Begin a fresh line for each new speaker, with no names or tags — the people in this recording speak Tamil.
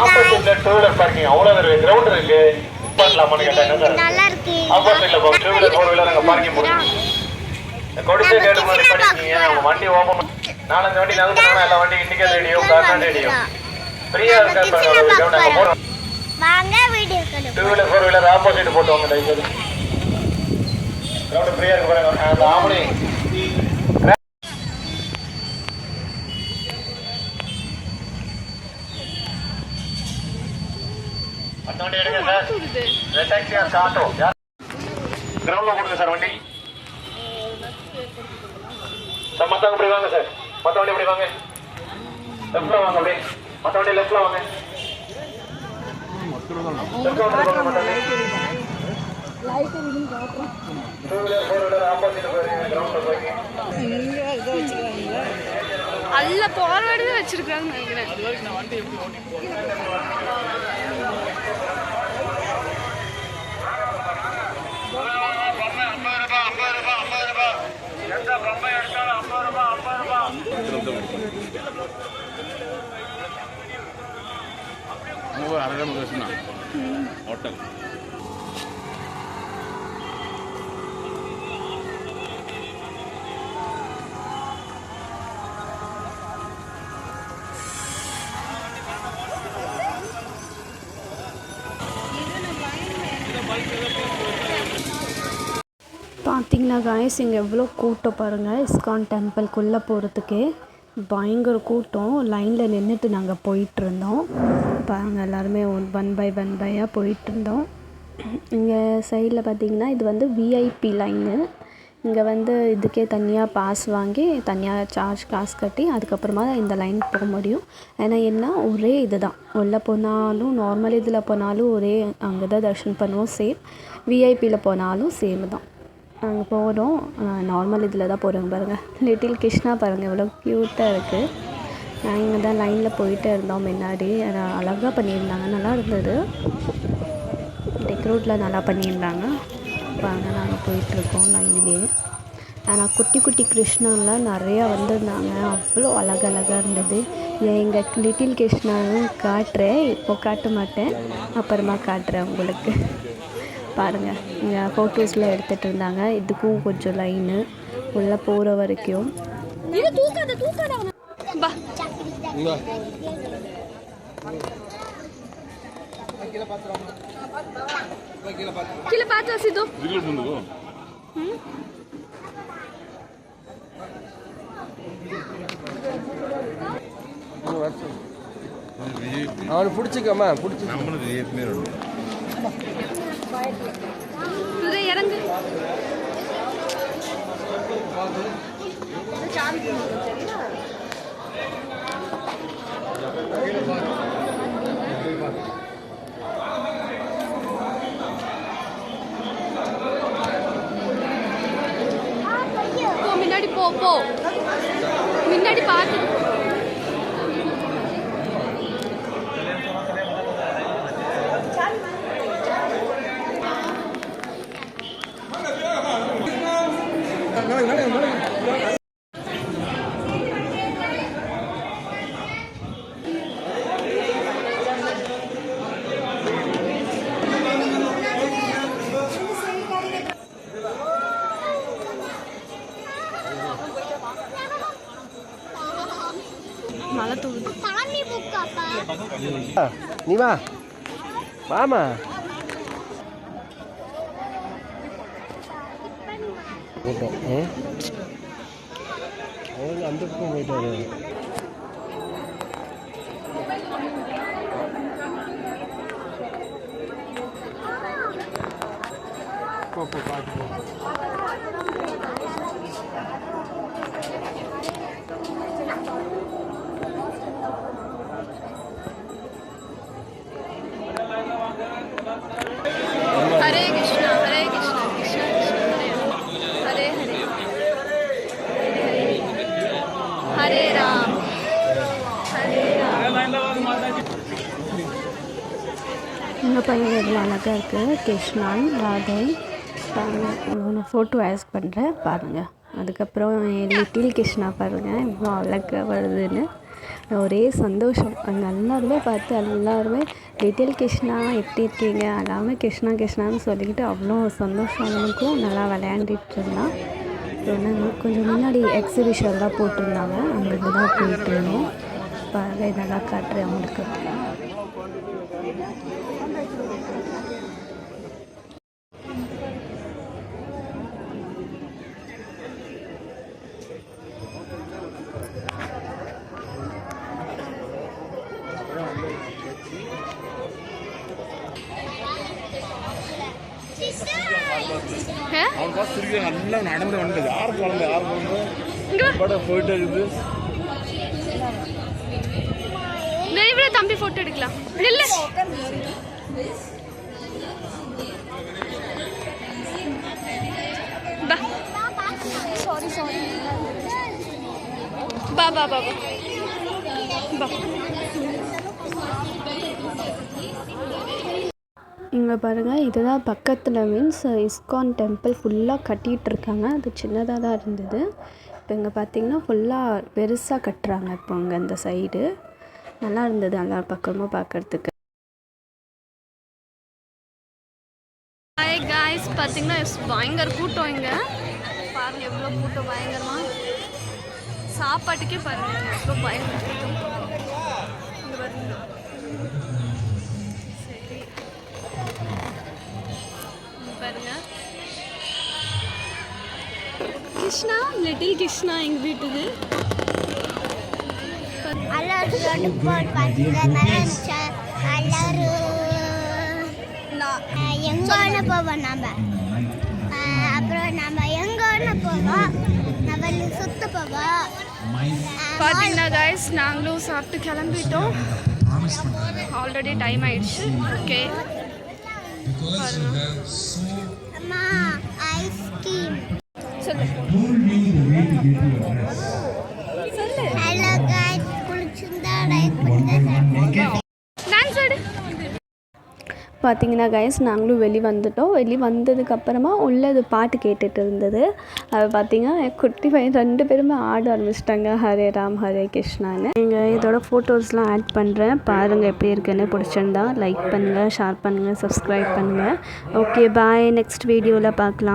ஆப்போசிட்ல டூ வீலர் பார்க்கிங் அவ்வளவு இருக்கு, கிரவுண்ட் இருக்கு. பண்ணலாமான்னு கேட்டா என்ன சார்?
நல்லா இருக்கு.
ஆப்போசிட்ல போ, டூ வீலர் ஃபோர் வீலர் அங்க பார்க்கிங் போடுங்க. கொடிசை கேட்டு முன்னாடி பண்ணிருக்கீங்க. உங்க வண்டி ஓபன் 4-5 வண்டி நகர்த்தணும். எல்லா வண்டி இண்டிகேட்டர் ரேடியோ, கார்னர் ரேடியோ ஃப்ரீயா இருக்கா பாருங்க. கிரவுண்ட் அங்க போறோம்.
வாங்க video call.
Two wheeler four wheeler opposite போட்டு வாங்க டைப். கிரவுண்ட் ஃப்ரீயா இருக்கு பாருங்க. அந்த ஆம்பளை வண்டி எடுங்க sir. Red taxi or auto கிரவுண்ட்ல போடுங்க சார் வண்டி. சார் மத்தவங்க இப்படி வாங்க சார். மத்த வண்டி இப்படி வாங்க. லெஃப்ட்ல வாங்க அப்படியே. மத்த வண்டி லெஃப்ட்ல வாங்க. லைட் எரியும் காட்றோம். Two wheeler four wheeler opposite போறீங்க. கிரவுண்ட்ல போறீங்க. இங்க இத வச்சிருக்காங்க. அல்ல ஃபார்வர்ட் தான் வச்சிருக்காங்க நினைக்கிறேன். அது வரைக்கும் நான் வண்டி எப்படி ஓட்டி போறேன். ஹோட்டல்
பார்த்தீங்களா காய்ஸ், இங்கே எவ்வளோ கூட்டம் பாருங்கள். இஸ்கான் டெம்பிள்குள்ளே போகிறதுக்கே பயங்கர கூட்டம். லைனில் நின்றுட்டு நாங்கள் போயிட்டுருந்தோம் பாருங்கள். எல்லாருமே ஒன் பையாக போயிட்டுருந்தோம். இங்கே சைடில் பார்த்திங்கன்னா இது வந்து விஐபி லைனு. இங்கே வந்து இதுக்கே தனியாக பாஸ் வாங்கி தனியாக காசு கட்டி அதுக்கப்புறமா தான் இந்த லைன் போக முடியும். ஏன்னா என்ன ஒரே இது தான், உள்ளே போனாலும் நார்மல் இதில் போனாலும் ஒரே அங்கே தான் தர்ஷன் பண்ணுவோம். சேம் விஐபியில் போனாலும் சேம் தான். நாங்கள் போகிறோம் நார்மல் இதில் தான் போகிறோங்க பாருங்கள். லிட்டில் கிருஷ்ணா பாருங்கள் எவ்வளோ க்யூட்டாக இருக்குது. நாங்கள் இங்கே தான் லைனில் போயிட்டே இருந்தோம் முன்னாடி. அழகாக பண்ணியிருந்தாங்க, நல்லா இருந்தது. டெக்கரேட்டில் நல்லா பண்ணியிருந்தாங்க பாருங்கள். நாங்கள் போயிட்டுருக்கோம் லைன்லேயே. ஆனால் குட்டி குட்டி கிருஷ்ணாலாம் நிறையா வந்திருந்தாங்க. அவ்வளோ அழகழகாக இருந்தது. எங்கள் லிட்டில் கிருஷ்ணாவும் காட்டுறேன், இப்போ காட்ட மாட்டேன், அப்புறமா காட்டுறேன் உங்களுக்கு. பாருங்கள் இங்கே ஃபோட்டோஸ்லாம் எடுத்துகிட்டு இருந்தாங்க. இதுக்கும் கொஞ்சம் லைனு உள்ளே போகிற வரைக்கும்.
அவனை பிடிச்சிக்கம்மா, பிடிச்சி
இறங்கு. முன்னாடி போ முன்னாடி பார்த்து. மழை தூவுது.
நீ வா வாமா. அந்த பக்கம் போயிட்டாரு. பார்த்து
हरे कृष्णा कृष्णा कृष्णा हरे हरे हरे राम हरे राम. இந்த பையன் எவ்வளோ அழகாக இருக்குது. கிருஷ்ணன் ராதை பாருங்கள். ஃபோட்டோ ஆட் பண்ணுறேன் பாருங்கள். அதுக்கப்புறம் லிட்டில் கிருஷ்ணா பாருங்கள் இவ்வளோ அழகாக வருதுன்னு. ஒரே சந்தோஷம். அங்கே எல்லாருமே பார்த்து எல்லாருமே லிட்டில் கிருஷ்ணா எப்படி இருக்கீங்க, எல்லாமே கிருஷ்ணா கிருஷ்ணான்னு சொல்லிக்கிட்டு அவ்வளோ சந்தோஷம். அவனுக்கும் நல்லா விளையாண்டுட்டு இருந்தான். கொஞ்சம் முன்னாடி எக்ஸிபிஷன்லாம் போட்டிருந்தாங்க, அங்கேருந்து தான் போயிட்டு இருந்தோம். பாருங்க இதெல்லாம் காட்டுறேன் அவங்களுக்கு.
நல்லா நடந்து வந்து யார் குழந்தை போயிட்டு இருக்குது.
தம்பி போட்டோ எடுக்கலாம். இல்ல பா பா பா பா.
இங்கே பாருங்கள், இதுதான் பக்கத்தில் மீன்ஸ் இஸ்கான் டெம்பிள் ஃபுல்லாக கட்டிகிட்ருக்காங்க. அது சின்னதாக தான் இருந்தது. இப்போ இங்கே பார்த்திங்கன்னா ஃபுல்லாக பெருசாக கட்டுறாங்க. இப்போ இங்கே இந்த சைடு நல்லா இருந்தது எல்லா பக்கமும் பார்க்குறதுக்கு.
காய்ஸ் பார்த்தீங்கன்னா பயங்கர கூட்டம் இங்கே. பாருங்கள் எவ்வளோ கூட்டம் பயங்கரமாக. சாப்பாட்டுக்கே பாருங்கள் எவ்வளோ பயங்கர கூட்டம். இங்கே பாருங்க. சரி பாருங்க கிருஷ்ணா, லிட்டில் கிருஷ்ணா எங்கள் வீட்டுது.
எங்கன்னு போவோம் நம்ம, அப்புறம் நம்ம எங்கன்னு போவோம், நம்ம சுத்த போவோம்.
பார்த்தீங்கன்னா காய்ஸ் நாங்களும் சாப்பிட்டு கிளம்பிட்டோம். ஆல்ரெடி டைம் ஆயிடுச்சு. ஓகே
அம்மா ஐஸ்கிரீம்
சொல்லு.
ஹலோ गाइस, குளிச்சிருந்தா லைக் பண்ணுங்க.
டான்ஸ் ஆடு.
பார்த்திங்கன்னா கைஸ் நாங்களும் வெளி வந்ததுக்கப்புறமா உள்ளது பாட்டு கேட்டுட்டு இருந்தது. அது பார்த்திங்கன்னா குட்டி பையன் 2 பேருமே ஆட ஆரம்பிச்சிட்டாங்க, ஹரே ராம் ஹரே கிருஷ்ணான்னு. நீங்கள் இதோட ஃபோட்டோஸ்லாம் ஆட் பண்ணுறேன், பாருங்கள் எப்படி இருக்குன்னு. பிடிச்சிருந்தா லைக் பண்ணுங்கள், ஷேர் பண்ணுங்கள், சப்ஸ்கிரைப் பண்ணுங்கள். ஓகே பாய், நெக்ஸ்ட் வீடியோவில் பார்க்கலாம்.